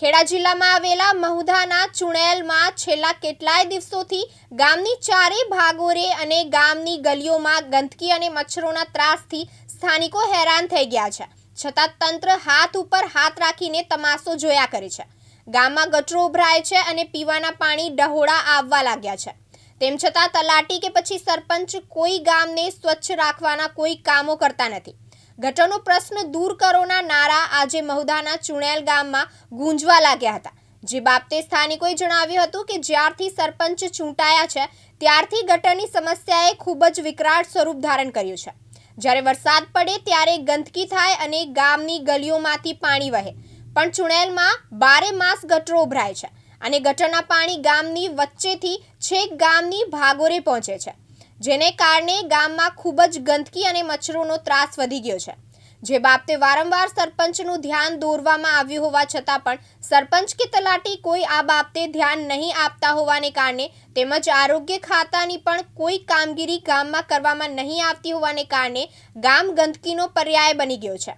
ખેડા જિલ્લામાં આવેલા મહુધાના ચુણેલમાં છેલ્લા કેટલાય દિવસોથી ગામની ચારે ભાગોરે અને ગામની ગલીઓમાં ગંદકી અને મચ્છરોના ત્રાસથી સ્થાનિકો હેરાન થઈ ગયા છે. છતાં તંત્ર હાથ ઉપર હાથ રાખીને તમાશો જોયા કરે છે. ગામમાં ગટરો ઉભરાય છે અને પીવાના પાણી ડહોળા આવવા લાગ્યા છે. તેમ છતાં તલાટી કે પછી સરપંચ કોઈ ગામને સ્વચ્છ રાખવાના કોઈ કામો કરતા નથી. ગટરનો પ્રશ્ન દૂર કરોના નારા આજે મહુધાના ચુણેલ ગામમાં ગુંજવા લાગ્યા હતા. જે બાબતે સ્થાનિકોએ જણાવ્યું હતું કે જ્યારથી સરપંચ ચૂંટાયા છે ત્યારથી ગટરની સમસ્યાએ ખૂબ જ વિકરાળ સ્વરૂપ ધારણ કર્યું છે. જ્યારે વરસાદ પડે ત્યારે ગંદકી થાય અને ગામની ગલીઓમાંથી પાણી વહે, પણ ચુણેલમાં 12 માસ ગટરો ઉભરાય છે અને ગટરના પાણી ગામની વચ્ચેથી છેક ગામની ભાગોરે પહોંચે છે, જેને કારણે ગામમાં ખૂબ જ ગંદકી અને મચ્છરોનો ત્રાસ વધી ગયો છે. જે બાબતે વારંવાર સરપંચનું ધ્યાન દોરવામાં આવ્યું હોવા છતાં પણ સરપંચ કે તલાટી કોઈ આ બાબતે ધ્યાન નહીં આપતા હોવાને કારણે તેમજ આરોગ્ય ખાતાની પણ કોઈ કામગીરી ગામમાં કરવામાં નહીં આવતી હોવાને કારણે ગામ ગંદકીનો પર્યાય બની ગયો છે.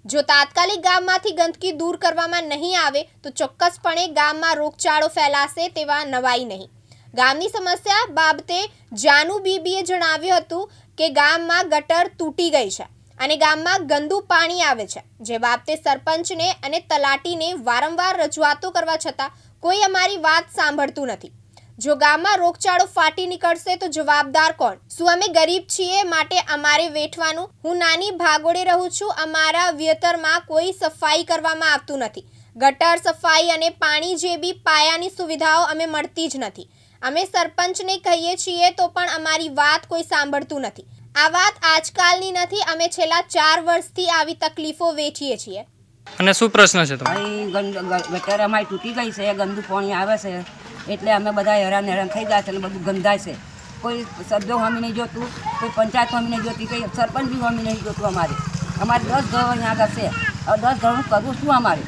જો તાત્કાલિક ગામમાંથી ગંદકી દૂર કરવામાં નહીં આવે તો ચોક્કસપણે ગામમાં રોગચાળો ફેલાશે તેવા નવાઈ નહીં. ગામની સમસ્યા બાબતે જાનુ બીબીએ જણાવ્યું હતું કે ગામમાં ગટર તૂટી ગઈ છે અને ગામમાં ગંદુ પાણી આવે છે. જે બાબતે સરપંચને અને તલાટીને વારંવાર રજૂઆતો કરવા છતાં કોઈ અમારી વાત સાંભળતું નથી. જો ગામમાં રોગચાળો ફાટી નીકળશે તો જવાબદાર કોણ? શું અમે ગરીબ છીએ માટે અમારે વેઠવાનું? હું નાની ભાગોળે રહું છું. અમારા વિયતરમાં કોઈ સફાઈ કરવામાં આવતું નથી. ગટર સફાઈ અને પાણી જેવી પાયાની સુવિધાઓ અમે મળતી જ નથી. અમે સરપંચને કહીએ છીએ તો પણ અમારી વાત કોઈ સાંભળતું નથી. આ વાત આજકાલની નથી. અમે છેલ્લા 4 વર્ષથી આવી તકલીફો વેઠીએ છીએ. અને શું પ્રશ્ન છે તમારો? ગટર અમારી તૂટી ગઈ છે, ગંદુ પાણી આવે છે એટલે અમે બધા હેરાન થઈ ગયા છે અને બધું ગંધાય છે. કોઈ શબ્દો હમી નહીં જોતું, કોઈ પંચાયત હમી નહીં જોતી, કોઈ સરપંચ બી હમી નહીં જોતું. અમારે 10 ઘરો અહીંયા આગળ છે. હવે 10 ઘરનું કરવું શું અમારે?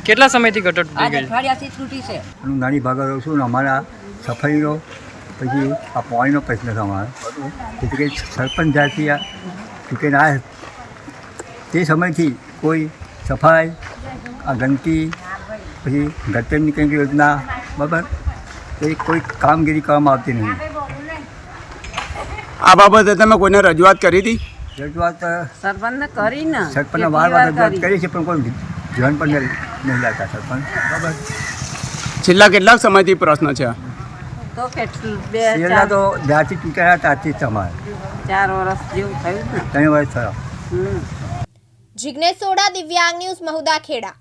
કેટલા સમયથી ગટર તૂટી ગઈ? અઠવાડિયાથી તૂટી છે. હું નાની ભાગા રહું છું ને અમારા સફાઈનો પછી આ પાણીનો પ્રશ્ન છે અમારે. એટલે કે સરપંચ જ્યારથી આ ચૂંટીને આવ્યા તે સમયથી કોઈ સફાઈ, આ ગંદકી, પછી ગટરની કંઈક યોજના, બરાબર, એ કોઈ કામગીરી કરવામાં આવતી નહીં. આ બાબતે તમે કોઈને રજૂઆત કરી હતી? રજૂઆત સરપંચને કરીને સરપંચને વાર રજૂઆત કરી છે, પણ કોઈ ધ્યાન પણ નહીં લાગતા સરપંચ. બરાબર. છેલ્લા કેટલાક સમયથી પ્રશ્ન છે? તો કેટલું છેલ્લા તો જ્યારથી ચૂંટાયા ત્યારથી જ તમારે 4 વર્ષ જેવું થયું ને. 3 વર્ષ થયા. જિગ્નેશ સોડા, દિવ્યાંગ ન્યૂઝ, મહુધા, ખેડા.